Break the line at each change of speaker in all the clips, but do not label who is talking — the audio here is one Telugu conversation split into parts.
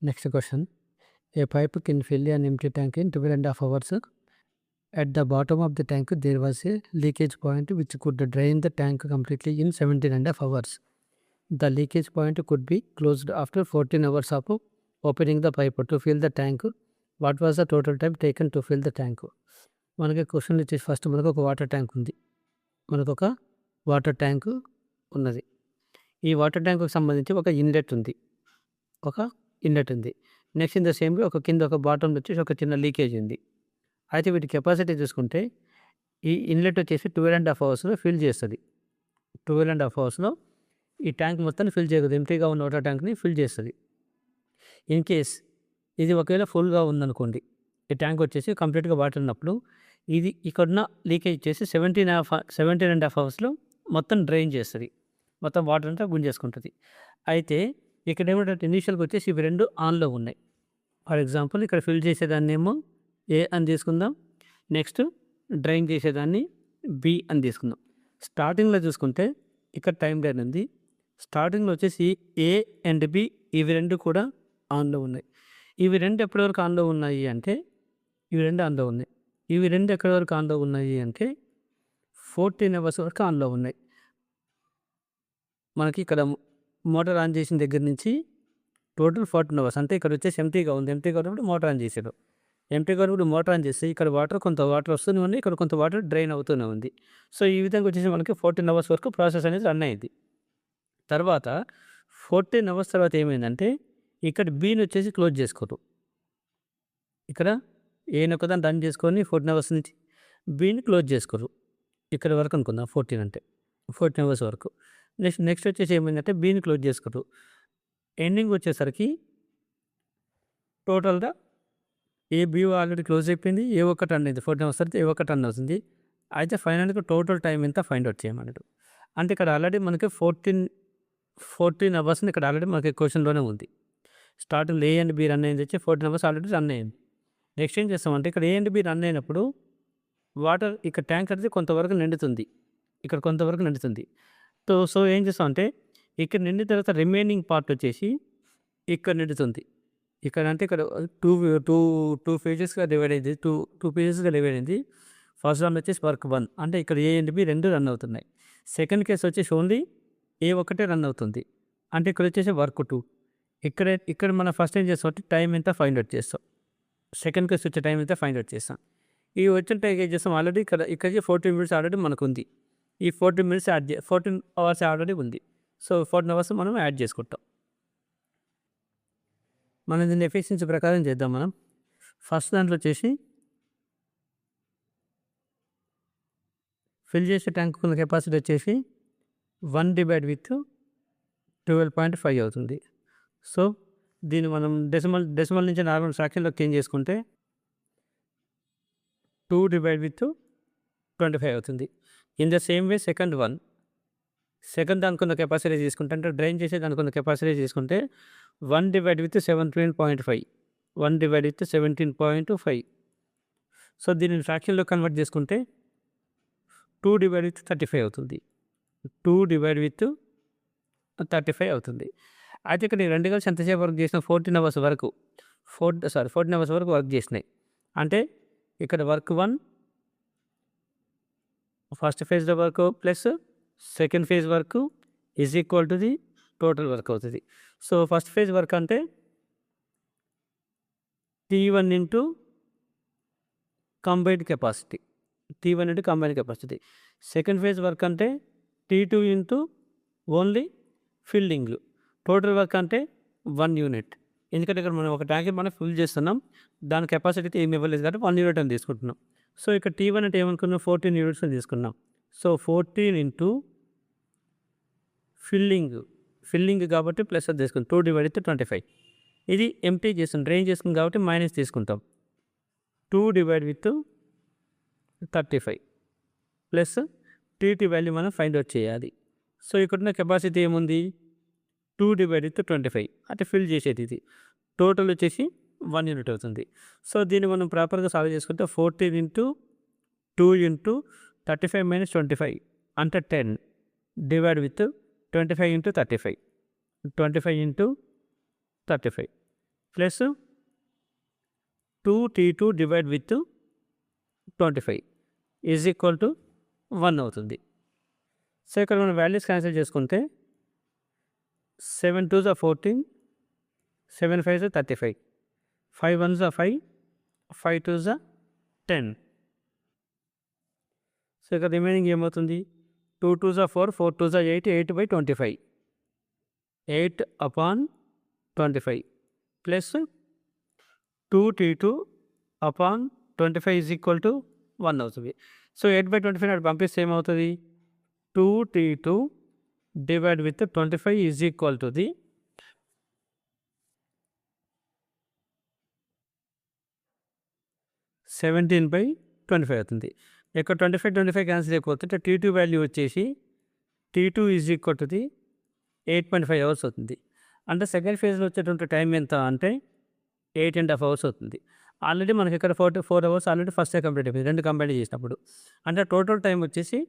Next question. A pipe can fill an empty tank in 12.5 hours. At the bottom of the tank, there was a leakage point which could drain the tank completely in 17.5 hours. The leakage point could be closed after 14 hours of opening the pipe to fill the tank. What was the total time taken to fill the tank? మనకి క్వశ్చన్ వచ్చేసి ఫస్ట్ మనకు ఒక వాటర్ ట్యాంక్ ఉంది. మనకు ఒక వాటర్ ట్యాంక్ ఉన్నది. ఈ వాటర్ ట్యాంక్కి సంబంధించి ఒక ఇన్లెట్ ఉంది. నెక్స్ట్ ఇన్ ద సేమ్ ఒక కింద ఒక బాటంలో వచ్చేసి ఒక చిన్న లీకేజ్ ఉంది. అయితే వీటి కెపాసిటీ చూసుకుంటే ఈ ఇన్లెట్ వచ్చేసి 12.5 అవర్స్లో ఫిల్ చేస్తుంది. 12.5 అవర్స్లో ఈ ట్యాంక్ మొత్తాన్ని ఫిల్ చేయగలదు. ఎంటీగా ఉన్న వాటర్ ట్యాంక్ని ఫిల్ చేస్తుంది. ఇన్ కేస్ ఇది ఒకవేళ ఫుల్గా ఉందనుకోండి, ఈ ట్యాంక్ వచ్చేసి కంప్లీట్గా వాటర్ ఉన్నప్పుడు ఇది ఇక్కడున్న లీకేజ్ వచ్చేసి 17.5 అవర్స్లో మొత్తం డ్రైన్ చేస్తుంది. మొత్తం వాటర్ అంతా గుంజేసుకుంటుంది. అయితే ఇక్కడ ఏమిటంటే ఇనీషియల్గా వచ్చేసి ఇవి రెండు ఆన్లో ఉన్నాయి. ఫర్ ఎగ్జాంపుల్ ఇక్కడ ఫిల్ చేసేదాన్నేమో ఏ అని తీసుకుందాం, నెక్స్ట్ డ్రైన్ చేసేదాన్ని బి అని తీసుకుందాం. స్టార్టింగ్లో చూసుకుంటే ఇక్కడ టైం లైన్ ఉంది. స్టార్టింగ్లో వచ్చేసి ఏ అండ్ బి ఇవి రెండు కూడా ఆన్లో ఉన్నాయి. ఇవి రెండు ఎప్పటి వరకు ఆన్లో ఉన్నాయి అంటే ఇవి రెండు ఆన్లో ఉన్నాయి. ఇవి రెండు ఎక్కడి వరకు ఆన్లో ఉన్నాయి అంటే 14 అవర్స్ వరకు ఆన్లో ఉన్నాయి. మనకి ఇక్కడ మోటార్ ఆన్ చేసిన దగ్గర నుంచి టోటల్ 14 అవర్స్, అంటే ఇక్కడ వచ్చేసి ఎంటీగా ఉంది. ఎంటీగా ఉన్నప్పుడు మోటార్ ఆన్ చేసాడు. ఎంటీగా ఉన్నప్పుడు మోటార్ ఆన్ చేస్తే ఇక్కడ కొంత వాటర్ వస్తూనే ఉంది, ఇక్కడ కొంత వాటర్ డ్రైన్ అవుతూనే ఉంది. సో ఈ విధంగా వచ్చేసి మనకి 14 అవర్స్ వరకు ప్రాసెస్ అనేది రన్ అయింది. తర్వాత 14 అవర్స్ తర్వాత ఏమైందంటే ఇక్కడ బీని వచ్చేసి క్లోజ్ చేసుకోరు. ఇక్కడ ఏని ఒకదాన్ని రన్ చేసుకొని 14 అవర్స్ నుంచి బీని క్లోజ్ చేసుకోరు. ఇక్కడ వరకు అనుకుందాం 14 అంటే 14 అవర్స్ వరకు. నెక్స్ట్ వచ్చేసి ఏమైందంటే బీని క్లోజ్ చేసుకోరు. ఎండింగ్ వచ్చేసరికి టోటల్గా ఏ బీ ఆల్రెడీ క్లోజ్ అయిపోయింది, ఏ ఒక్కటి రన్ అయింది. 14 అవర్స్ అయితే ఏ ఒక్కటి రన్ అవుతుంది. అయితే ఫైనల్గా టోటల్ టైం ఎంత ఫైండ్ అవుట్ చేయమన్నాడు. అంటే ఇక్కడ ఆల్రెడీ మనకి 14 అవర్స్ని ఇక్కడ ఆల్రెడీ మనకి క్వశ్చన్లోనే ఉంది. స్టార్టింగ్లో ఏ అండ్ బి రన్ అయింది వచ్చి 14 అవర్స్ ఆల్రెడీ రన్ అయింది. నెక్స్ట్ ఏం చేస్తామంటే ఇక్కడ ఏ అండ్ బి రన్ అయినప్పుడు వాటర్ ఇక్కడ ట్యాంక్ అనేది కొంతవరకు నిండుతుంది, ఇక్కడ కొంతవరకు నిండుతుంది. సో ఏం చేస్తామంటే ఇక్కడ నిండిన తర్వాత రిమైనింగ్ పార్ట్ వచ్చేసి ఇక్కడ నిండుతుంది. ఇక్కడ అంటే ఇక్కడ టూ ఫేజెస్గా డివైడ్ అయింది. టూ పేజెస్గా డివైడ్ అయింది. ఫస్ట్ రన్ వచ్చేసి వర్క్ 1, అంటే ఇక్కడ ఏ అండ్ బి రెండు రన్ అవుతున్నాయి. సెకండ్ కేసు వచ్చేసి ఓన్లీ ఏ ఒకటే రన్ అవుతుంది, అంటే ఇక్కడ వచ్చేసి వర్క్ 2. ఇక్కడ మనం ఫస్ట్ ఏం చేస్తాం అంటే టైం ఎంత ఫైండ్ అవుట్ చేస్తాం. సెకండ్ కేసు వచ్చే టైం ఎంత ఫైండ్ అవుట్ చేస్తాం. ఈ వచ్చిన టైం ఏం చేస్తాం ఆల్రెడీ ఇక్కడ 14 మినిట్స్ ఆల్రెడీ మనకు ఉంది. ఈ 14 మినిట్స్ 14 అవర్స్ ఆల్రెడీ ఉంది. సో 14 అవర్స్ మనం యాడ్ చేసుకుంటాం. మనం దీన్ని ఎఫిషియన్సీ ప్రకారం చేద్దాం. మనం ఫస్ట్ దాంట్లో వచ్చేసి ఫిల్ చేసే ట్యాంక్ ఉన్న కెపాసిటీ వచ్చేసి 1/12.5 అవుతుంది. సో దీన్ని మనం డెసిమల్ నుంచి నార్మల్ ఫ్రాక్షన్లోకి చేంజ్ చేసుకుంటే 2/25 అవుతుంది. In the same way second దానికున్న కెపాసిటీ తీసుకుంటే, అంటే డ్రైన్ చేసే దానికున్న కెపాసిటీ తీసుకుంటే 1/17.5 1/17.5. సో దీనిని ఫ్రాక్షన్లో కన్వర్ట్ చేసుకుంటే 2/35 అవుతుంది. 2/35 అవుతుంది. అయితే ఇక్కడ రెండు కలిసి ఎంతసేపు వర్క్ చేసిన 14 అవర్స్ వరకు 14 అవర్స్ వరకు వర్క్ చేసినాయి. అంటే ఇక్కడ వర్క్ 1 ఫస్ట్ ఫేజ్లో work plus second phase work is equal to the total work అవుతుంది. సో ఫస్ట్ ఫేజ్ వర్క్ అంటే T1 into combined capacity, second phase work అంటే T2 into only filling. Total work అంటే 1 యూనిట్. ఎందుకంటే ఇక్కడ మనం ఒక ట్యాంక్ మనం ఫిల్ చేస్తున్నాం, దాని కెపాసిటీ ఏమి ఇవ్వలేదు కాబట్టి 1 యూనిట్ అని తీసుకుంటున్నాం. సో ఇక్కడ T1 అంటే ఏమనుకున్నాం 14 యూనిట్స్ అని తీసుకున్నాం. సో 14 ఇంటూ ఫిల్లింగ్ కాబట్టి ప్లస్ అది తీసుకుంటాం 2/25. ఇది ఎంటీ చేస్తుంది, డ్రైన్ చేస్తుంది కాబట్టి మైనస్ తీసుకుంటాం. 2/35 ప్లస్ టీటీ వాల్యూ మనం ఫైండ్ అవుట్ చేయాలి. సో ఇక్కడున్న కెపాసిటీ ఏముంది 2/25, అంటే ఫిల్ చేసేది ఇది. టోటల్ వచ్చేసి 1 యూనిట్ అవుతుంది. సో దీన్ని మనం ప్రాపర్గా సాల్వ్ చేసుకుంటే 14 ఇంటూ 2 ఇంటూ 35 - 25 అంటే 10 divide with 25 into 35, 25 into 35 plus 2T2 divide with 25 is equal to 1 అవుతుంది. సో ఇక్కడ మనం వాల్యూస్ క్యాన్సిల్ చేసుకుంటే 7 2s are 14, 7 5s are 35, 5 1s are 5, 5 2s are 10. So ఇక్కడ రిమైనింగ్ ఏమవుతుంది, 2 2s are 4, 4 2s are 8, 8/25, 8/25 plus 2T2 upon 25 is equal to 1 అవుతుంది. సో 8/25 నాడు పంపిస్తే ఏమవుతుంది, 2T2 divide with 25 is equal to the 17/25 అవుతుంది. ఇక్కడ 25 క్యాన్సిల్ అయిపోతుంటే T2 వాల్యూ వచ్చేసి T2 is equal to the 8.5 hours అవుతుంది. అంటే సెకండ్ ఫేజ్లో వచ్చేటువంటి టైం ఎంత అంటే 8.5 అవర్స్ అవుతుంది. ఆల్రెడీ మనకి ఇక్కడ 4 అవర్స్ ఆల్రెడీ ఫస్ట్ కంప్లీట్ అయిపోయింది, రెండు కంప్లీట్ చేసినప్పుడు. అంటే టోటల్ టైం వచ్చేసి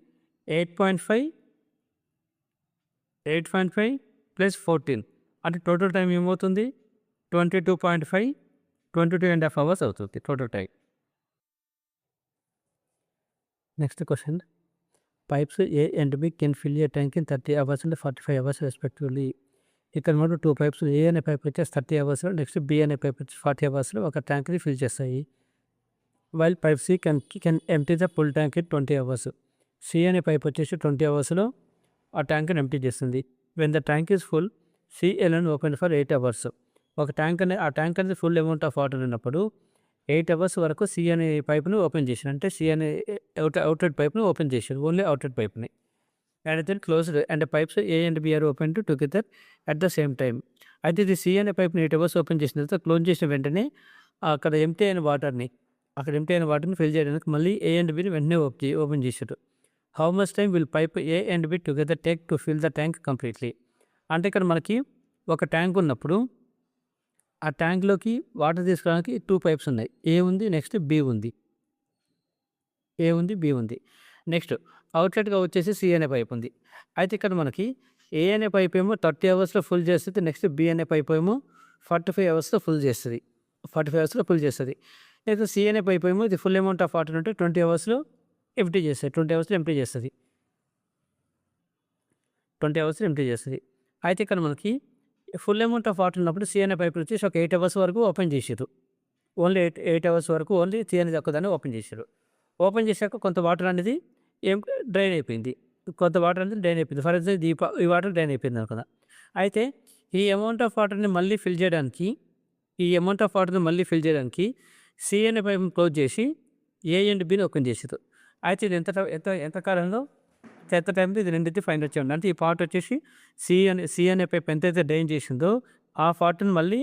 8.5 ప్లస్ 14 అంటే టోటల్ టైం ఏమవుతుంది 22.5, 22.5 అవర్స్ అవుతుంది total time. Next question, pipes A and B can fill a tank in 30 hours and 45 hours respectively. ఇక్కడ మనం 2 పైప్స్, ఏ అనే పైప్ వచ్చేసి 30 అవర్స్లో, నెక్స్ట్ బి అనే పైప్ వచ్చి 40 అవర్స్లో ఒక ట్యాంక్ని ఫిల్ చేస్తాయి. While pipe C can empty the full tank in 20 hours. C అనే పైప్ వచ్చేసి 20 అవర్స్లో ఆ ట్యాంక్ని ఎంప్టీ చేస్తుంది. When the tank is full, C alone open for 8 hours. ఒక ట్యాంక్ ఆ ట్యాంక్ అనేది ఫుల్ అమౌంట్ ఆఫ్ వాటర్ ఉన్నప్పుడు 8 అవర్స్ వరకు సి అనే పైప్ను ఓపెన్ చేసాను. అంటే సి అనే అవుట్లెట్ పైప్ను ఓపెన్ చేశాను, ఓన్లీ అవుట్లెట్ పైప్ని. And then closed and pipes A and B are open together at the same time. అయితే ఇది సి అనే పైప్ని 8 అవర్స్ ఓపెన్ చేసిన తర్వాత క్లోజ్ చేసిన వెంటనే అక్కడ ఎంటీ అయిన వాటర్ని ఫిల్ చేయడానికి మళ్ళీ ఏ అండ్ బిని వెంటనే ఓపెన్ చేశారు. How much time will pipe A and B together take to fill the tank completely. అంటే ఇక్కడ మనకి ఒక ట్యాంక్ ఉన్నప్పుడు ఆ ట్యాంక్లోకి వాటర్ తీసుకోవడానికి 2 పైప్స్ ఉన్నాయి, ఏ ఉంది, నెక్స్ట్ బి ఉంది, బి ఉంది. నెక్స్ట్ అవుట్లెట్గా వచ్చేసి సి అనే పైప్ ఉంది. అయితే ఇక్కడ మనకి ఏ అనే పైప్ ఏమో 30 అవర్స్లో ఫుల్ చేస్తుంది, నెక్స్ట్ బి అనే పైప్ ఏమో 45 అవర్స్లో ఫుల్ చేస్తుంది, అయితే సి అనే పైప్ ఏమో ఇది ఫుల్ అమౌంట్ ఆఫ్ వాటర్ ఉంటే 20 అవర్స్లో ఎంప్టీ చేస్తుంది, 20 అవర్స్లో ఎంప్టీ చేస్తుంది. అయితే ఇక్కడ మనకి ఫుల్ అమౌంట్ ఆఫ్ వాటర్ ఉన్నప్పుడు సి అనే పైప్ వచ్చేసి ఒక 8 అవర్స్ వరకు ఓపెన్ చేసారు, ఓన్లీ 8 అవర్స్ వరకు ఓన్లీ సి అనేది ఒక్కదాన్ని ఓపెన్ చేశారు. ఓపెన్ చేశాక కొంత వాటర్ అనేది డ్రైన్ అయిపోయింది, ఫర్ ఎగ్జాంపుల్ ఈ వాటర్ డ్రైన్ అయిపోయింది అనుకుందా. అయితే ఈ అమౌంట్ ఆఫ్ వాటర్ని మళ్ళీ ఫిల్ చేయడానికి సి అనే పైప్ క్లోజ్ చేసి ఏ అండ్ బిని ఓపెన్ చేసారు. అయితే ఇది ఎంత కాలంలో ఎంత టైంలో ఇది రెండింటి ఫైండ్ అవుట్ చేయండి. అంటే ఈ పార్ట్ వచ్చేసి సి అనే పైప్ ఎంతైతే డ్రైన్ చేసిందో ఆ పార్ట్ని మళ్ళీ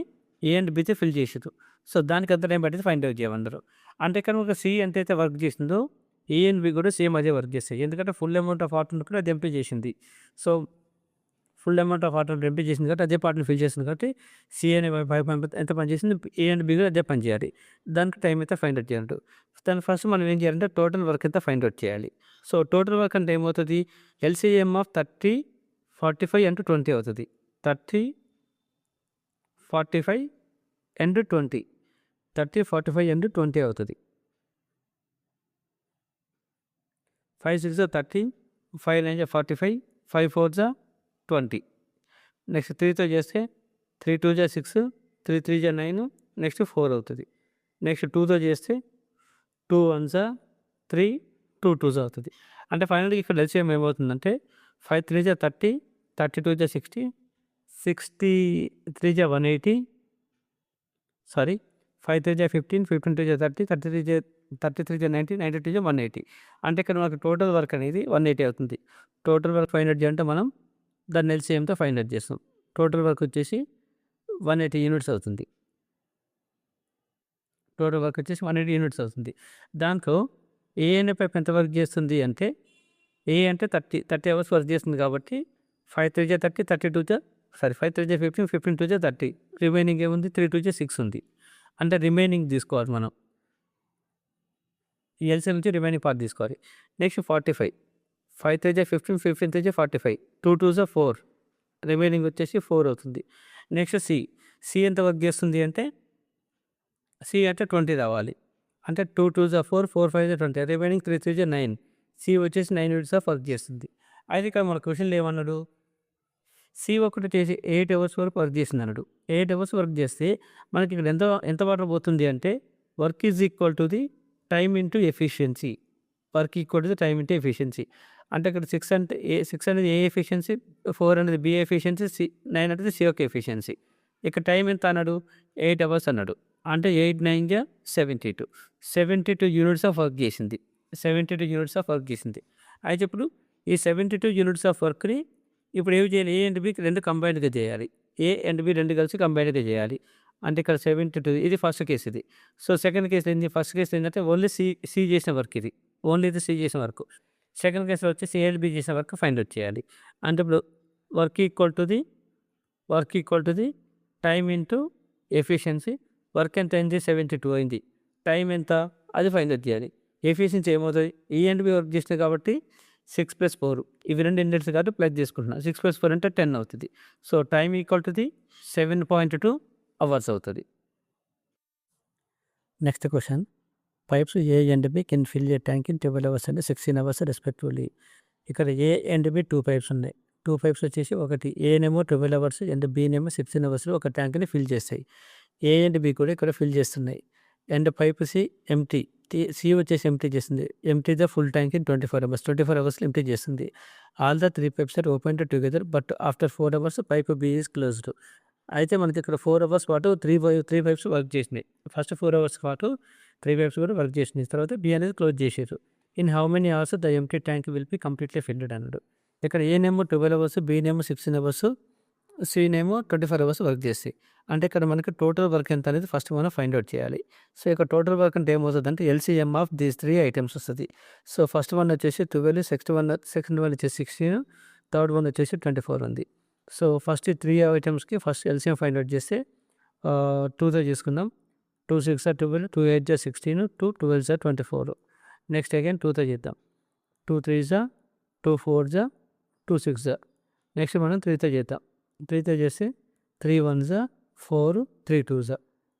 ఏ అండ్ బితో ఫిల్ చేసారు. సో దానికి ఎంత టైం పట్టింది ఫైండ్ అవుట్ చేయమన్నారు. అంటే కనుక సి ఎంతైతే వర్క్ చేసిందో ఏ అండ్ బి కూడా సేమ్ అదే వర్క్ చేస్తాయి, ఎందుకంటే ఫుల్ అమౌంట్ ఆఫ్ వాటర్ కూడా అది ఎంపీ చేసింది. So full amount of water MP చేసింది కాబట్టి అదే పార్ట్ని ఫిల్ చేసింది కాబట్టి సి అనే పైప్ ఎంత పని చేసింది, ఏ అండ్ బి కూడా అదే పని చేయాలి. దానికి టైం అయితే ఫైండ్ అవుట్ చేయాలంట. దాని ఫస్ట్ మనం ఏం చేయాలంటే టోటల్ వర్క్ అయితే ఫైండ్ అవుట్ చేయాలి. సో టోటల్ వర్క్ అంటే ఏమవుతుంది, ఎల్సిఎం ఆఫ్ 30 45 × 20 అవుతుంది. 30 45 × 20 30 45 × 20 అవుతుంది. 5 6 30, 5 9 45, 5 4 20. నెక్స్ట్ 3తో చేస్తే 3 2 6, 3 3 9, నెక్స్ట్ 4 అవుతుంది. నెక్స్ట్ 2తో చేస్తే 2 1 3, 2 2 అవుతుంది. అంటే ఫైనల్గా ఇక్కడ ఎల్సిఎం ఏమవుతుందంటే 5 3 30, 32 60, 63 180, 5 3 15, 15 2 30, 33 90, 92 180. అంటే ఇక్కడ మనకు టోటల్ వర్క్ అనేది 180 అవుతుంది. టోటల్ వర్క్ ఫైండ్ అవుట్ చేయాలంటే మనం దాన్ని ఎల్సిఎంతో ఫైండ్ అవుట్ చేస్తాం. టోటల్ వర్క్ వచ్చేసి 180 యూనిట్స్ అవుతుంది. దాంట్లో ఏ అనే పైప్ ఎంత వర్క్ చేస్తుంది అంటే ఏ అంటే 30 అవర్స్ వర్క్ చేస్తుంది కాబట్టి 5 3 30, 32 5 3 15, 15 2 30, రిమైనింగ్ ఏముంది 3 2 6 ఉంది. అంటే రిమైనింగ్ తీసుకోవాలి మనం, ఈ ఎల్సిఎం నుంచి రిమైనింగ్ పార్ట్ తీసుకోవాలి. నెక్స్ట్ 45, 5 3 15, 15 3 45, 2 2 4, రిమైనింగ్ వచ్చేసి 4 అవుతుంది. నెక్స్ట్ సి ఎంత వర్క్ చేస్తుంది అంటే సి అంటే 20 రావాలి. అంటే 2 2 4, 4 5 20, రిమైనింగ్ 3 3 9. సి వచ్చేసి 9 యూనిట్స్ ఆఫ్ వర్క్ చేస్తుంది. అయితే ఇక్కడ మన క్వెషన్‌లో ఏమన్నాడు? సి ఒకటి చేసి 8 అవర్స్ వరకు వర్క్ చేసిందన్నాడు. 8 అవర్స్ వర్క్ చేస్తే మనకి ఇక్కడ ఎంత ఎంత వాటర్ పోతుంది అంటే work is equal to the time into efficiency. Work equal to the time into efficiency. అంటే ఇక్కడ 6 అనేది ఏ ఎఫిషియన్సీ, 4 అనేది బి ఎఫిషియన్సీ, 9 అనేది సి యొక్క ఎఫిషియన్సీ. ఇక్కడ టైం ఎంత అన్నాడు? 8 అవర్స్ అన్నాడు. అంటే 8 9 జా 72. 72 యూనిట్స్ ఆఫ్ వర్క్ చేసింది. 72 యూనిట్స్ ఆఫ్ వర్క్ చేసింది. అయితే ఇప్పుడు ఈ 72 యూనిట్స్ ఆఫ్ వర్క్‌ని ఇప్పుడు ఏమి చేయాలి? ఏ అండ్ బి 2 కంబైన్డ్‌గా చేయాలి. ఏ అండ్ బి 2 కలిసి కంబైన్డ్‌గా చేయాలి. అంటే ఇక్కడ 72 ఇది ఫస్ట్ కేస్ ఇది. సో, సెకండ్ కేస్ ఏంది? ఫస్ట్ కేస్ ఏంటంటే ఓన్లీ సి చేసిన వర్క్ ఇది. ఓన్లీ ఇది సి చేసిన వర్క్. సెకండ్ కేస్‌లో వచ్చేసి ఏ అండ్ బి చేసిన వర్క్ ఫైండ్ ఔట్ చేయాలి. అంటే ఇప్పుడు work equal to the time into efficiency. Work ఎంత అయింది? 72 అయింది. టైం ఎంత? అది ఫైండ్ ఔట్ చేయాలి. ఎఫిషియన్సీ ఏమవుతుంది? ఈ అండ్ బి వర్క్ చేసినాయి కాబట్టి 6 + 4 ఇవి 2 ఇండెక్స్ కాబట్టి ప్లస్ చేసుకుంటున్నా. 6 + 4 అంటే 10 అవుతుంది. So, time equal to the 7.2 hours అవుతుంది. Next question. Pipes A and B can fill a tank in 12 hours and 16 hours respectively. ఇక్కడ ఏ అండ్ బి 2 పైప్స్ ఉన్నాయి. 2 పైప్స్ వచ్చేసి ఒకటి ఏనేమో 12 అవర్స్ అండ్ బినేమో 16 అవర్స్‌లో ఒక ట్యాంక్‌ని ఫిల్ చేస్తాయి. ఏ అండ్ బి కూడా ఇక్కడ ఫిల్ చేస్తున్నాయి. And pipe C empty. C వచ్చేసి ఎంప్టీ చేస్తుంది. Empty the full tank in 24 hours. 24 అవర్స్‌లో ఎంప్టీ చేస్తుంది. All the 3 pipes are opened together but after 4 hours pipe B is closed. అయితే మనకి ఇక్కడ 4 అవర్స్ పాటు 3 పైప్స్ వర్క్ చేసినాయి. ఫస్ట్ 4 అవర్స్ పాటు 3 పైప్స్ కూడా వర్క్ చేసినాయి. తర్వాత బి అనేది క్లోజ్ చేసారు. In how many hours the empty tank will be completely field అన్నాడు. ఇక్కడ ఏనేమో 12 అవర్స్, బినేమో 16 అవర్స్, సినేమో 24 అవర్స్ వర్క్ చేస్తాయి. అంటే ఇక్కడ మనకి టోటల్ వర్క్ ఎంత అనేది ఫస్ట్ మనం ఫైండ్ ఔట్ చేయాలి. సో, ఇక్కడ టోటల్ వర్క్ అంటే ఏమవుతుందంటే ఎల్‌సిఎం ఆఫ్ దీస్ 3 ఐటెమ్స్ వస్తది. సో, ఫస్ట్ వన్ వచ్చేసి 12, సెకండ్ వన్ వచ్చేసి 16, థర్డ్ వన్ వచ్చేసి 24 ఉంది. సో, ఫస్ట్ ఈ 3 ఐటెమ్స్‌కి ఫస్ట్ ఎల్‌సిఎం ఫైండ్ ఔట్ చేస్తే 2తో చేసుకుందాం. 2 6 జా 12, 2 8 జా 16, 2 12 జా 24. నెక్స్ట్ అగైన్ 2తో చేద్దాం. 2 3 జా 2 4 జా 2 6 జా. నెక్స్ట్ మనం 3తో చేద్దాం. 3తో చేస్తే 3 1 జా 4, 3 2 జా.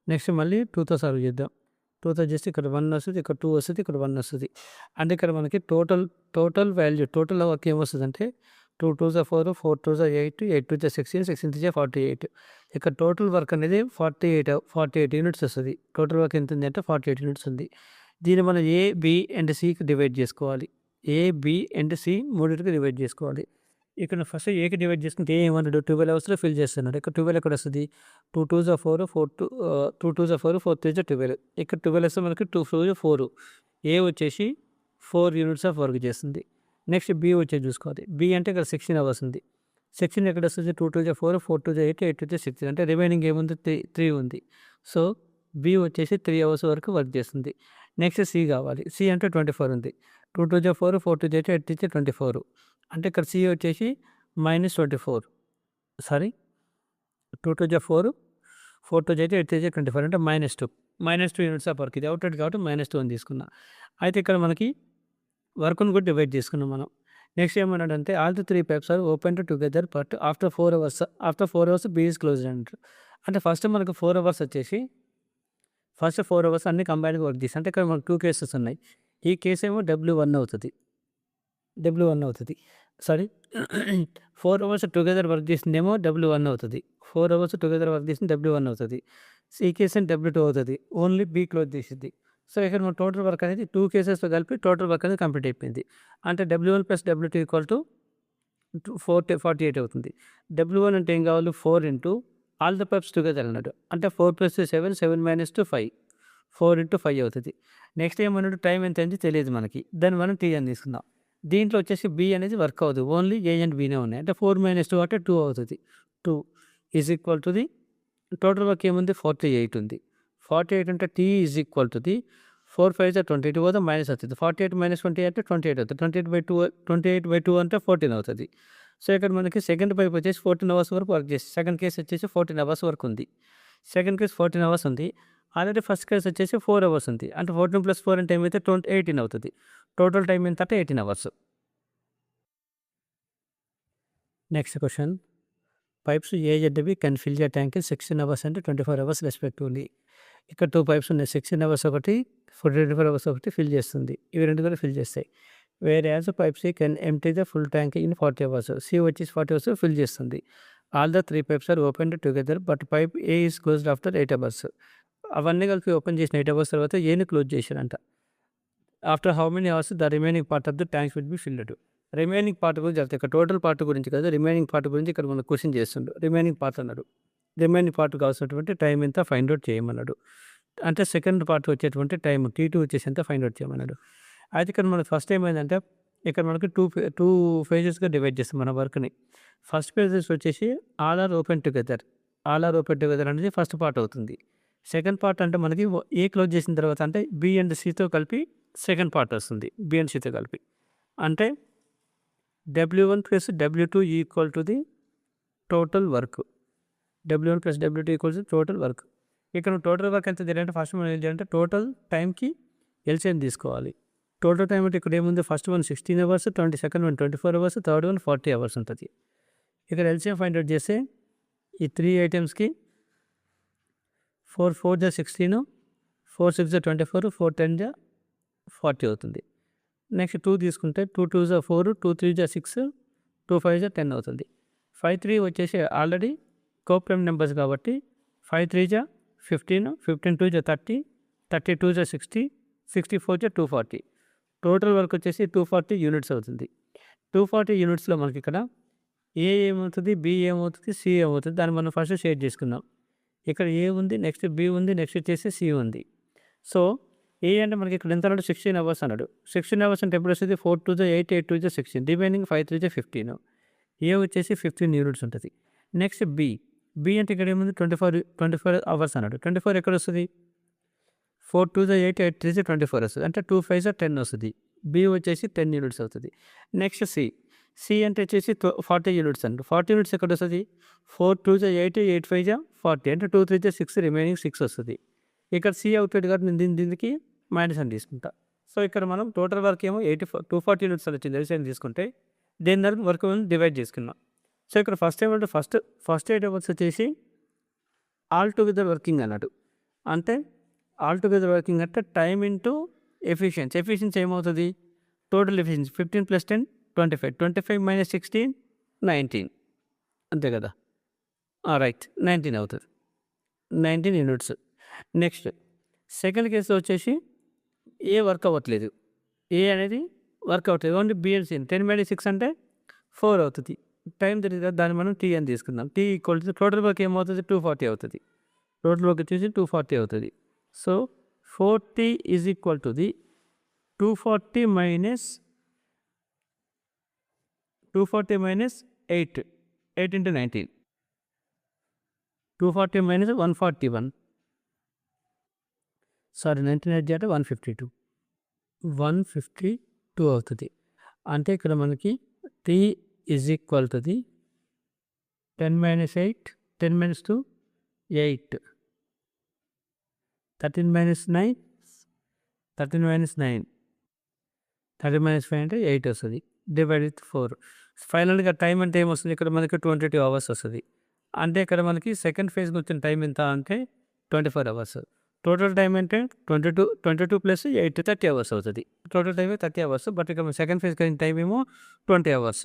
నెక్స్ట్ మళ్ళీ 2తో సాల్వ్ చేద్దాం. 2తో చేస్తే ఇక్కడ 1 వస్తది, ఇక్కడ 2 వస్తది, ఇక్కడ 1 వస్తది. అంటే ఇక్కడ మనకి టోటల్ వాల్యూ టోటల్ వర్క్ ఏమొస్తదంటే 2 2 జా 4, 4 2 జా 8, 8 2 జా 16, 16 3 జా 48. ఇక్కడ టోటల్ వర్క్ అనేది 48 యూనిట్స్ వస్తది. టోటల్ వర్క్ ఎంత ఉంది అంటే 48 యూనిట్స్ ఉంది. దీన్ని మనం ఏ, బి అండ్ సికి డివైడ్ చేసుకోవాలి. ఏ, బి అండ్ సి మూడిటికి డివైడ్ చేసుకోవాలి. ఇక్కడ ఫస్ట్ ఏకి డివైడ్ చేసుకుంటే ఏ ఏమన్నాడు? 12 అవర్స్‌లో ఫిల్ చేస్తున్నాడు. ఇక్కడ 12 ఎక్కడ వస్తది? 2 2 జా 4, 2 2 జా 4, 4 3 జా 12. ఇక్కడ 12 వస్తే మనకి 2 4 జా 4. ఏ వచ్చేసి 4 యూనిట్స్ ఆఫ్ వర్క్ చేస్తుంది. నెక్స్ట్ బి వచ్చేసి చూసుకోవాలి. బి అంటే ఇక్కడ 16 అవర్స్ ఉంది. 16 ఎక్కడ వస్తది? 2 2 జా 4, 4 2 జా 8, 8 2 జా 16. అంటే రిమైనింగ్ ఏముంది? 3 ఉంది. సో, బి వచ్చేసి 3 అవర్స్ వరకు వర్క్ చేస్తుంది. నెక్స్ట్ సి కావాలి. సి అంటే 24 ఉంది. 2 2 జా 4, 4 2 జా 8, 8 3 జా 24. అంటే ఇక్కడ సి వచ్చేసి -24. సారీ 2 2 జా 4, 4 2 జా 8, 8 3 జా 24. అంటే -2 యూనిట్స్ ఆఫ్ వర్క్. ఇది అవుట్‌లెట్ కాబట్టి -2 అని తీసుకున్నా. అయితే ఇక్కడ మనకి వర్క్‌ని కూడా డివైడ్ చేసుకున్నాం మనం. నెక్స్ట్ ఏమన్నాడంటే all the 3 pipes are opened together but after 4 hours B is closed అంటారు. అంటే ఫస్ట్ మనకు 4 అవర్స్ వచ్చేసి ఫస్ట్ 4 అవర్స్ అన్ని కంబైన్డ్‌గా వర్క్ చేస్తాయి. అంటే ఇక్కడ మనకు 2 కేసెస్ ఉన్నాయి. ఈ కేస్ ఏమో W1 అవుతది. సారీ 4 అవర్స్ టుగెదర్ వర్క్ చేసిందేమో W1 అవుతది. 4 అవర్స్ టుగెదర్ వర్క్ చేసింది W1 అవుతది. ఈ కేస్ ఏమో W2 అవుతది. ఓన్లీ బి క్లోజ్ చేసిద్ది. సో, ఇక్కడ మన టోటల్ వర్క్ అనేది 2 కేసెస్‌తో కలిపి టోటల్ వర్క్ అనేది కంప్లీట్ అయిపోయింది. అంటే W1 + W2 48 అవుతుంది. W1 అంటే ఏం కావాలి? 4 into all the pipes together అన్నాడు. అంటే 4 + 7, 7 - 2 5. 4 ఇంటూ 5 అవుతది. నెక్స్ట్ ఏమన్నాడు? టైం ఎంత అయింది తెలియదు మనకి. దాన్ని మనం T అని తీసుకుందాం. దీంట్లో వచ్చేసి బి అనేది వర్క్ అవ్వదు. ఓన్లీ ఏ అండ్ బినే ఉన్నాయి. అంటే 4 - 2 అంటే 2 అవుతది. 2 is equal to the total work ఏముంది? 48 ఉంది. 48 అంటే T is equal to the 4 5 జా 20, ఇటు పోతే మైనస్ అవుతుంది. 48 - 20 అంటే 28 అవుతుంది. 28/2 అంటే 14 అవుతది. సో, ఇక్కడ మనకి సెకండ్ పైప్ వచ్చేసి 14 అవర్స్ వరకు వర్క్ చేసి సెకండ్ కేస్ వచ్చేసి 14 అవర్స్ వరకు ఉంది. సెకండ్ కేస్ 14 అవర్స్ ఉంది. ఆల్రెడీ ఫస్ట్ కేస్ వచ్చేసి 4 అవర్స్ ఉంది. అంటే 14 + 4 అంటే ఏమైతే 18 అవుతది. టోటల్ టైం ఎంత అంటే 18 hours. Next question. Pipes A and B can fill the tank in 16 hours and 24 hours respectively. ఇక్కడ 2 పైప్స్ ఉన్నాయి. 16 అవర్స్ ఒకటి, 24 అవర్స్ ఒకటి ఫిల్ చేస్తుంది. ఇవి 2 కూడా ఫిల్ చేస్తాయి. Whereas pipe C can empty the full tank in 40 hours. C వచ్చేసి 40 అవర్స్ ఫిల్ చేస్తుంది. All the 3 pipes are opened together but pipe A is closed after 8 hours. అవన్నీ కలిపి ఓపెన్ చేసిన 8 అవర్స్ తర్వాత ఏని క్లోజ్ చేశారంట. After how many hours the remaining part of the tanks will be filled. Remaining part గురించి చెప్తాయి. ఇక్కడ టోటల్ పార్ట్ గురించి కాదు, రిమైనింగ్ పార్ట్ గురించి ఇక్కడ మనం క్వశ్చన్ చేస్తుండ్రు. రిమైనింగ్ పార్ట్ అన్నాడు. రిమైనింగ్ పార్ట్ కావాల్సినటువంటి టైం ఎంత ఫైండ్ అవుట్ చేయమన్నాడు. అంటే సెకండ్ పార్ట్ వచ్చేటువంటి టైం T2 వచ్చేసి ఎంత ఫైండ్ అవుట్ చేయమన్నాడు. అయితే ఇక్కడ మనకు ఫస్ట్ ఏమైందంటే ఇక్కడ మనకి టూ ఫేజెస్గా డివైడ్ చేస్తాం మన వర్క్ని. ఫస్ట్ ఫేజెస్ వచ్చేసి all are open together. All are open together అనేది ఫస్ట్ పార్ట్ అవుతుంది. సెకండ్ పార్ట్ అంటే మనకి ఏ క్లోజ్ చేసిన తర్వాత అంటే బి అండ్ సితో కలిపి సెకండ్ పార్ట్ వస్తుంది. బి అండ్ సితో కలిపి అంటే W1 plus W2 equal to the total work. W1 plus W2 equals total work. ఇక్కడ టోటల్ వర్క్ ఎంత తెలియాలంటే ఫస్ట్ మనం ఏం చేయాలంటే టోటల్ టైంకి ఎల్సిఎం తీసుకోవాలి. టోటల్ టైం అంటే ఇక్కడ ఏముంది, first one 16 hours, second one 24 hours, third one 40 hours ఉంటుంది. ఇక్కడ ఎల్సిఎం ఫైండ్ అవుట్ చేస్తే ఈ 3 ఐటమ్స్కి 4 4 జా 16, 4 6 జా 24, 4 10 జా 40 అవుతుంది. నెక్స్ట్ 2 తీసుకుంటే 2 2 జా 4, 2 3 జా 6, 2 5 జా 10 అవుతుంది. 5 3 వచ్చేసి ఆల్రెడీ కోప్రైమ్ నెంబర్స్ కాబట్టి 5 3 జా 15, 15 2 జా 30, 32 జా 60, 64 జా 240. టోటల్ వర్క్ వచ్చేసి 240 యూనిట్స్ అవుతుంది. 240 యూనిట్స్లో మనకి ఇక్కడ ఏ ఏమవుతుంది, బి ఏమవుతుంది, సి ఏమవుతుంది, దాన్ని మనం ఫస్ట్ షేర్ చేసుకుందాం. ఇక్కడ ఏ ఉంది, నెక్స్ట్ బి ఉంది, నెక్స్ట్ వచ్చేసి సి ఉంది. సో ఏ అంటే మనకి ఇక్కడ ఎంత అన్నాడు, 16 అవర్స్ అన్నాడు. 16 అవర్స్ అంటే ఎప్పుడు వస్తుంది, 4 2 జా 8, 8 2 జా 16, రిమైనింగ్ 5 3 జా 15. ఏ వచ్చేసి 15 యూనిట్స్ ఉంటుంది. Next B. బి అంటే ఇక్కడ ఏముంది 24 అవర్స్ అన్నాడు. 24 ఎక్కడ వస్తుంది, 4 2 జా 8, 8 3 జా 24 వస్తుంది. అంటే 2 5 జా 10 వస్తుంది. బి వచ్చేసి 10 యూనిట్స్ అవుతుంది. Next C. సి అంటే వచ్చేసి 40 యూనిట్స్ అండి. 40 యూనిట్స్ ఎక్కడ వస్తుంది, 4 2 జా 8, 8 5 జా 40, అంటే 2 3 జా 6, రిమైనింగ్ 6 వస్తుంది. ఇక్కడ సి అవుతుంది కాబట్టి నేను దీనికి మైనస్ అని తీసుకుంటా. సో ఇక్కడ మనం టోటల్ వర్క్ ఏమో 240 యూనిట్స్ అని వచ్చింది. ఎల్సిఎం తీసుకుంటే దేని దానికి వర్క్ డివైడ్ చేసుకున్నాం. సో ఇక్కడ ఫస్ట్ ఏమంటే ఫస్ట్ 8 అవర్స్ వచ్చేసి ఆల్ టుగెదర్ వర్కింగ్ అన్నాడు. అంటే ఆల్ టుగెదర్ వర్కింగ్ అంటే టైం ఇంటూ ఎఫిషియన్సీ. ఎఫిషియన్సీ ఏమవుతుంది, టోటల్ ఎఫిషియన్సీ 15 + 10 25, 25 - 16 19, అంతే కదా, రైట్ 19 అవుతుంది. 19 యూనిట్స్. నెక్స్ట్ సెకండ్ కేసులో వచ్చేసి ఏ వర్క్ అవ్వట్లేదు. ఏ అనేది వర్క్ అవ్వట్లేదు, ఓన్లీ బిఎన్సీ. 10 - 6 అంటే 4 అవుతుంది. టైం తెలియదు కదా, దాన్ని మనం టీ అని తీసుకుందాం. T equal to total work ఏమవుతుంది, 240 అవుతుంది. టోటల్ వర్క్ వచ్చేసి 240 అవుతుంది. So 40 is equal to the 240 - 8, 8 × 19, 240 - 141, sorry 19 అంటే 152 అవుతుంది. అంటే ఇక్కడ మనకి T is equal to the 10 - 8, 10 - 2 8, 13 - 9, 13 - 9, 13 - 5 అంటే 8 వస్తుంది. Divide with 4. ఫైనల్గా టైం అంటే ఏమొస్తుంది, ఇక్కడ మనకి 22 అవర్స్ వస్తుంది. అంటే ఇక్కడ మనకి సెకండ్ ఫేజ్కి వచ్చిన టైం ఎంత అంటే 24 అవర్స్. టోటల్ టైం అంటే 22 + 8 30 అవర్స్ అవుతుంది. Total time 30 hours. బట్ ఇక్కడ సెకండ్ ఫేజ్కి అయిన టైం ఏమో 20 hours.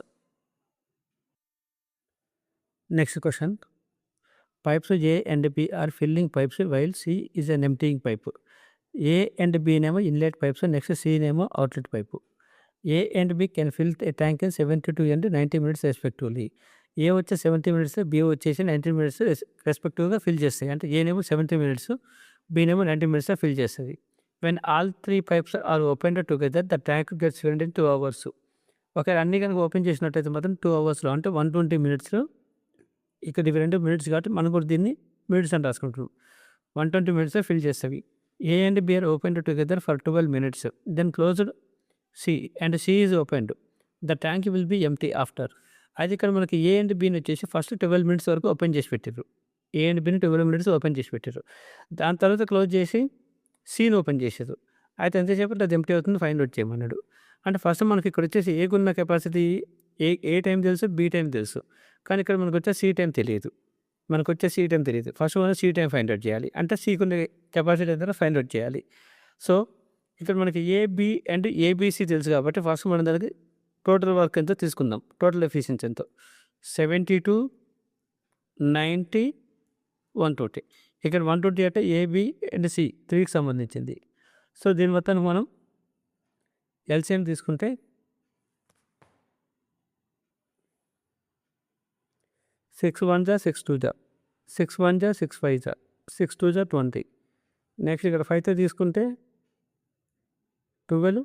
Next question, pipes A and B are filling pipes while C is an emptying pipe. A and B నేమో ఇన్లెట్ పైప్స్, నెక్స్ట్ సి నేమో outlet pipe. A and B can fill a tank in 72 and 90 minutes respectively. A వచ్చే 70 minutes, బి వచ్చేసి 90 minutes రెస్పెక్టివ్గా ఫిల్ చేస్తాయి. అంటే ఏనేమో 70 minutes, బినేమో 90 minutes ఫిల్ చేస్తుంది. When all 3 pipes are open together the tank gets filled in 2 hours. ఒకవేళ అన్ని కనుక ఓపెన్ చేసినట్టయితే మాత్రం 2 hours అంటే 120 minutes. ఇక్కడ ఇవి 2 minutes కాబట్టి మనం కూడా దీన్ని మినిట్స్ అని రాసుకుంటున్నాం. 120 minutes ఫిల్ చేస్తాయి. A and B are open together for 12 minutes, then closed C and C is opened, the tank will be empty after. అయితే ఇక్కడ మనకి ఏ అండ్ బిని వచ్చేసి ఫస్ట్ 12 minutes వరకు ఓపెన్ చేసి పెట్టారు. ఏ అండ్ బిని 12 minutes ఓపెన్ చేసి పెట్టారు. దాని తర్వాత క్లోజ్ చేసి సీని ఓపెన్ చేశారు. అయితే ఎంతసేపు అది ఎంప్టీ అవుతుంది ఫైండ్ అవుట్ చేయమన్నాడు. అంటే ఫస్ట్ మనకి ఇక్కడ వచ్చేసి ఏకున్న కెపాసిటీ ఏ టైం తెలుసు, బి టైం తెలుసు. కానీ ఇక్కడ మనకొచ్చే సి టైం తెలీదు. ఫస్ట్ మనం సి టైం ఫైండ్ ఔట్ చేయాలి. అంటే సికున్న కెపాసిటీ ఎంతనో ఫైండ్ ఔట్ చేయాలి. సో, ఇక్కడ మనకి ఏ, బి అండ్ ఏబీసీ తెలుసు కాబట్టి ఫస్ట్ మనం దానికి టోటల్ వర్క్ ఎంతో తీసుకుందాం. టోటల్ ఎఫిషియన్సీ ఎంతో 72, 90, 120. ఇక్కడ 120 అంటే ఏబి అండ్ సి 3కి సంబంధించింది. సో, దీని మొత్తానికి మనం ఎల్సిఎం తీసుకుంటే 6 1 జా 6 2 జా 6 1 జా 6 5 జా 6 2 జా 20. నెక్స్ట్ ఇక్కడ 5తో తీసుకుంటే 12,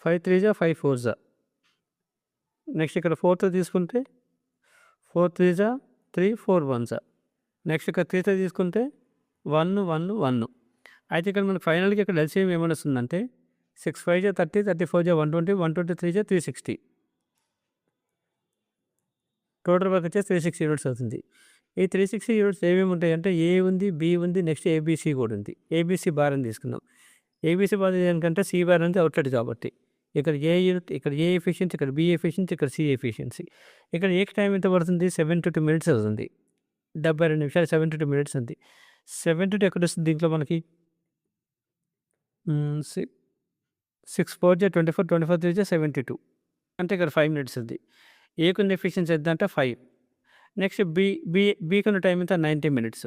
5 3 జా 5 4 జా. నెక్స్ట్ ఇక్కడ 4తో తీసుకుంటే 4 3 జా 3 4 1 జా. నెక్స్ట్ ఇక్కడ 3తో తీసుకుంటే 1 1 1. అయితే ఇక్కడ మనకు ఫైనల్గా ఇక్కడ ఎల్సిఎం ఏమని వస్తుందంటే 6 5 జా 30, 34 జా 120, 123 జా 360. టోటల్ వర్క్ వచ్చేసి 360 యూనిట్స్ అవుతుంది. ఈ 360 యూనిట్స్ ఏమేమి ఉంటాయి అంటే ఏ ఉంది, బి ఉంది, నెక్స్ట్ ఏబీసీ కూడా ఉంది. ఏబీసీ బార్ అని తీసుకున్నాం. ఏబీసీ బార్ దేనికంటే సి బార్ అనేది అవుట్లెట్ కాబట్టి ఇక్కడ ఏ యూనిట్, ఇక్కడ ఏ ఎఫిషియన్సీ, ఇక్కడ బి ఎఫిషియన్సీ, ఇక్కడ సి ఎఫిషియన్సీ. ఇక్కడ ఏకి టైం ఎంత పడుతుంది? 72 మినిట్స్ అవుతుంది. 72 నిమిషాలు 72 మినిట్స్ ఉంది. 72 ఎక్కడ వస్తుంది దీంట్లో మనకి 6 4 జా 24, 24 3 జా 72. అంటే ఇక్కడ 5 మినిట్స్ ఉంది. ఏకున్న ఎఫిషియన్సీ ఎంత అంటే 5. నెక్స్ట్ బీకున్న టైం ఎంత 90 మినిట్స్.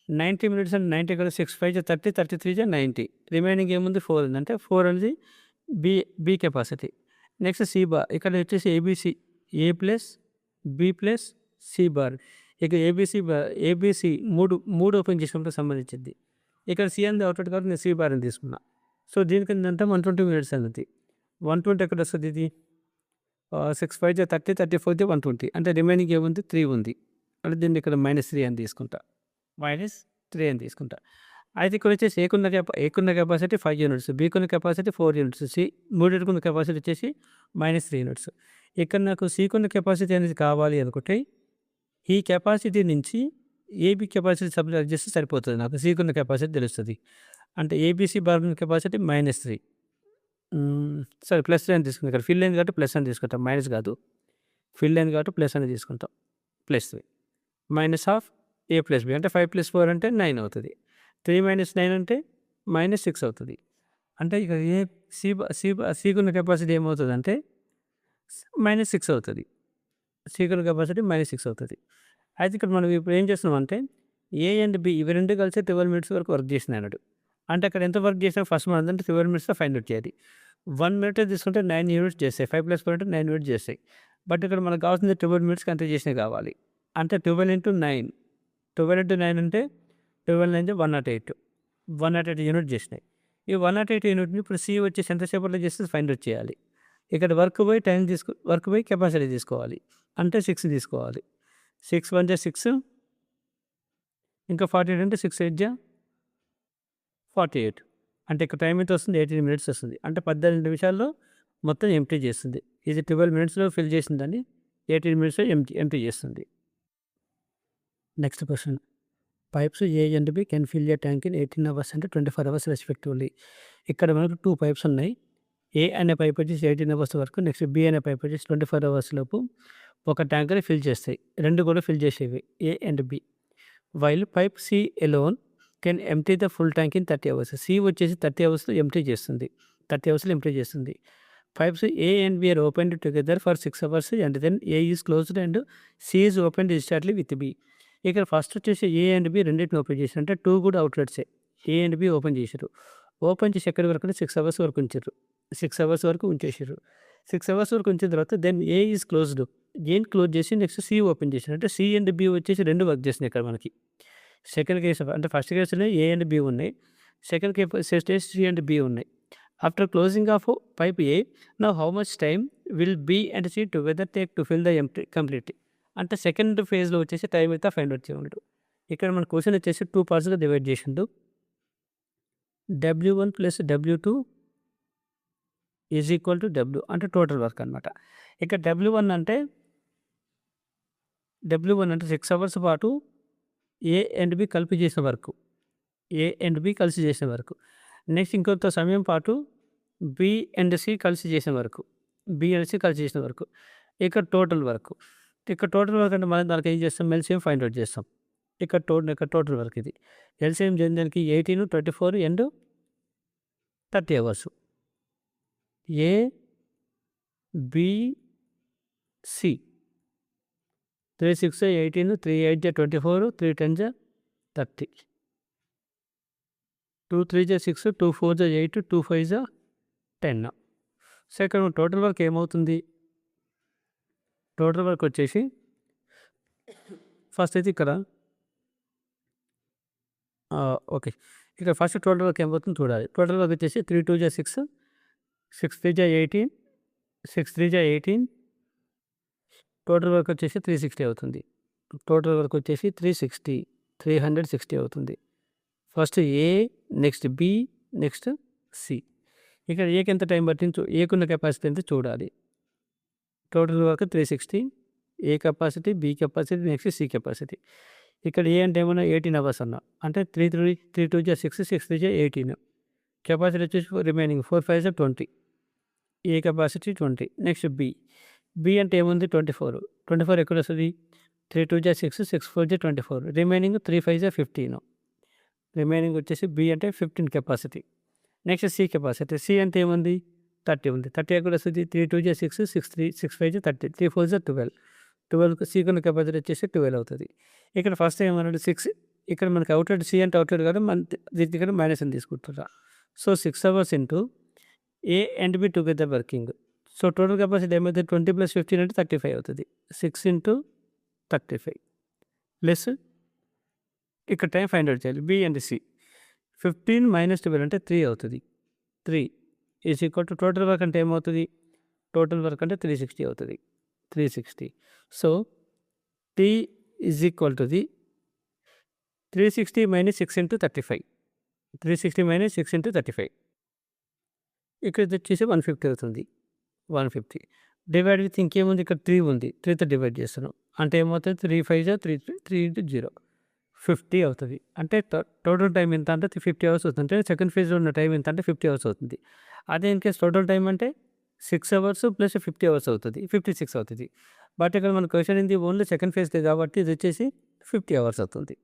90 మినిట్స్ అంటే 90 ఇక్కడ 6 5 జా 30, 33 జా 90. రిమైనింగ్ ఏముంది 4 ఉంది. అంటే 4 అనేది B capacity. Next C bar ఇక్కడ వచ్చేసి ABC A plus B plus C bar. ఇక ఏబీసీ మూడు ఓపెన్ చేసుకుంటే సంబంధించింది. ఇక్కడ సి అనేది అవుట్లెట్ కాబట్టి నేను సి బార్ అని తీసుకున్నా. సో దీనికి ఏంటంటే 120 మినిట్స్ అనేది 120 ఎక్కడ వస్తుంది ఇది 6 5 జా 30, 34 జా 120. అంటే రిమైనింగ్ ఏముంది 3 ఉంది. అంటే దీన్ని ఇక్కడ -3 అని తీసుకుంటా. -3 అని తీసుకుంటా. అయితే ఇక్కడ వచ్చేసి ఏకున్న కెపాసిటీ 5 యూనిట్స్, బీకున్న కెపాసిటీ 4 యూనిట్స్, మూడింటికున్న కెపాసిటీ వచ్చేసి -3 యూనిట్స్. ఇక్కడ నాకు సికున్న కెపాసిటీ అనేది కావాలి అనుకుంటే ఈ కెపాసిటీ నుంచి ఏబీ కెపాసిటీ సబ్ట్రాక్ట్ చేస్తే సరిపోతుంది. నాకు సికున్న కెపాసిటీ తెలుస్తుంది. అంటే ఏబీసీ బార్ కెపాసిటీ -3 సరే +3 అని తీసుకుంటాం. ఇక్కడ ఫిల్ అయింది కాబట్టి ప్లస్ అని తీసుకుంటాం, మైనస్ కాదు. ఫిల్ అయింది కాబట్టి ప్లస్ అని తీసుకుంటాం. +3 -12 ఏ ప్లస్ బి అంటే 5 + 4 అంటే 9 అవుతుంది. 3 - 9 అంటే -6 అవుతుంది. అంటే ఇక సికున్న కెపాసిటీ ఏమవుతుంది అంటే -6 అవుతుంది. సికున్న కెపాసిటీ -6 అవుతుంది. అయితే ఇక్కడ మనం ఇప్పుడు ఏం చేస్తున్నాం అంటే ఏ అండ్ బి ఇవి రెండు కలిసి 12 మినిట్స్ వరకు వర్క్ చేసినాయి అన్నట్టు. అంటే అక్కడ ఎంత వర్క్ చేసినా ఫస్ట్ మనం అంటే 12 మినిట్స్లో ఫైండ్ అవుట్ చేయాలి. 1 మినిట్ తీసుకుంటే 9 యూనిట్స్ చేస్తాయి. 5 + 4 అంటే 9 యూనిట్స్ చేస్తాయి. బట్ ఇక్కడ మనకు కావాల్సింది 12 మినిట్స్కి అంత చేసినవి కావాలి. అంటే 12 × 9 అంటే 12 9 108 యూనిట్ చేసినాయి. ఈ 108 యూనిట్ని ఇప్పుడు సి వచ్చేసి ఎంతసేపట్లో చేస్తే ఫైండ్ అవుట్ చేయాలి. ఇక్కడ వర్క్ బై కెపాసిటీ తీసుకోవాలి. అంటే 6 తీసుకోవాలి. 6 1 జా 6, ఇంకా 48 అంటే 6 8 జా 48. అంటే ఇక్కడ టైం ఎంత వస్తుంది 18 మినిట్స్ వస్తుంది. అంటే 18 నిమిషాల్లో మొత్తం ఎంప్టీ చేస్తుంది. ఇది 12 మినిట్స్లో ఫిల్ చేసిందని 18 మినిట్స్లో ఎంప్టీ చేస్తుంది. Next question, pipes A and B can fill a tank in 18 hours and 24 hours respectively. ఇక్కడ మనకు 2 పైప్స్ ఉన్నాయి. ఏ అనే పైప్ వచ్చేసి 18 అవర్స్ వరకు, నెక్స్ట్ బి అనే పైప్ వచ్చేసి 24 అవర్స్ లోపు ఒక ట్యాంకర్ ఫిల్ చేస్తాయి. రెండు కూడా ఫిల్ చేసేవి A and B. While pipe C alone can empty the full tank in 30 hours. C వచ్చేసి 30 అవర్స్లో ఎంప్టీ చేస్తుంది. Pipes A and B are opened together for 6 hours and then A is closed and C is opened instantly with B. ఇక్కడ ఫస్ట్ వచ్చేసి ఏ అండ్ బి రెండింటిని ఓపెన్ చేశారు. అంటే 2 కూడా అవుట్లెట్సే. ఏ అండ్ బి ఓపెన్ చేశారు. ఓపెన్ చేసి ఎక్కడి వరకు అంటే 6 అవర్స్ వరకు ఉంచారు. 6 అవర్స్ వరకు ఉంచేసారు. 6 అవర్స్ వరకు ఉంచిన తర్వాత దెన్ ఏ ఈజ్ క్లోజ్డ్. ఏని క్లోజ్ చేసి నెక్స్ట్ సి ఓపెన్ చేశారు. అంటే సి అండ్ బి వచ్చేసి రెండు వర్క్ చేసినాయి ఇక్కడ మనకి. సెకండ్ కేసు అంటే ఫస్ట్ కేసులో ఏ అండ్ బి ఉన్నాయి. Second case C and B ఉన్నాయి. After closing of pipe A now how much time will B and C together take to fill the empty complete. అంటే సెకండ్ ఫేజ్లో వచ్చేసి టైం అయితే ఫైండ్ అవుట్ చేయమన్నాడు. ఇక్కడ మన క్వశ్చన్ వచ్చేసి 2 పార్ట్స్గా డివైడ్ చేసిండు. W1 + W2 is equal to W అంటే టోటల్ వర్క్ అనమాట. ఇక్కడ W1 అంటే 6 అవర్స్ పాటు ఏ అండ్ బి కలిపి చేసిన వర్క్. నెక్స్ట్ ఇంకొంత సమయం పాటు బి అండ్ సి కలిసి చేసిన వర్క్. ఇక్కడ టోటల్ వర్క్. ఇక్కడ టోటల్ వర్క్ అంటే మనం దానికి ఏం చేస్తాం, ఎల్‌సీఎం ఫైండ్ ఔట్ చేస్తాం. ఇక్కడ టోటల్ వర్క్ ఇది. ఎల్‌సీఎం దానికి 18, 24 and 30 hours. A, B, C. 3 6 18, 3 8 24, 3 10 30. 2 3 6, 2 4 8, 2 5 10. So ఇక్కడ టోటల్ వర్క్ ఏమవుతుంది, టోటల్ వర్క్ వచ్చేసి ఫస్ట్ అయితే ఇక్కడ ఓకే, ఇక్కడ ఫస్ట్ టోటల్ వర్క్ ఏమవుతుంది చూడాలి. టోటల్ వర్క్ వచ్చేసి 3 2 6, 6 3 18, 6 3 18. టోటల్ వర్క్ వచ్చేసి 360 అవుతుంది. టోటల్ వర్క్ వచ్చేసి 360 అవుతుంది. First A, next B, next C. ఇక్కడ ఏకి ఎంత టైం పట్టింది, ఏకున్న కెపాసిటీ ఎంత చూడాలి. Total work 360, A capacity, B capacity, next C capacity. ఇక్కడ ఏ అంటే ఏమన్నా 18 అవర్స్ అన్న, అంటే 3 2 6, 6 3 18. కెపాసిటీ వచ్చేసి రిమైనింగ్ 4 5 20. ఏ కెపాసిటీ 20. నెక్స్ట్ బి అంటే ఏముంది 24 ఎక్కడ వస్తుంది, 3 2 6, 6 4 24. రిమైనింగ్ 3 5 15. రిమైనింగ్ వచ్చేసి బి అంటే 15 capacity. Next C capacity, C అంటే ఏముంది 30 ఉంది. 30 ఎక్కడ వస్తుంది, 3 2 6, 6 3 6 5 30, 3 4 12. సి కొన్న కెపాసిటీ వచ్చేసి 12 అవుతుంది. ఇక్కడ ఫస్ట్ ఏమన్నాడు 6, ఇక్కడ మనకి అవుట్లెట్ సి అంటే అవుట్లెట్ కాదు, మన దీనికి ఇక్కడ మైనస్ అని తీసుకుంటున్నా. So 6 hours into A and B together working. So total capacity ఏమైతే 20 + 15 అంటే 35 అవుతుంది. 6 × 35 ప్లస్ ఇక్కడ టైం ఫైండ్ అవుట్ చేయాలి. బి అండ్ సి 15 - 12 అంటే 3 అవుతుంది. 3 is equal to total work అంటే ఏమవుతుంది, టోటల్ వర్క్ అంటే 360 అవుతుంది. 360. So T is equal to 360 - 6 × 35. 360 - 6 × 35. ఇక్కడ ఇది వచ్చేసి 150 అవుతుంది. 150 డివైడ్ విత్ ఇంకేముంది, ఇక్కడ 3 ఉంది. 3తో డివైడ్ చేస్తున్నాం అంటే ఏమవుతుంది, 3 5 3 3 × 0 50 అవుతుంది. అంటే టోటల్ టైం ఎంత అంటే 50 అవర్స్ అవుతుంది. అంటే సెకండ్ ఫేజ్లో ఉన్న టైం ఎంత అంటే 50 అవర్స్ అవుతుంది. అదే ఇన్ కేస్ టోటల్ టైం అంటే 6 hours + 50 అవర్స్ అవుతుంది, 56 అవుతుంది. బట్ ఇక్కడ మన క్వశ్చన్ ఏంది, ఓన్లీ సెకండ్ ఫేజ్దే కాబట్టి ఇది వచ్చేసి 50 అవర్స్ అవుతుంది.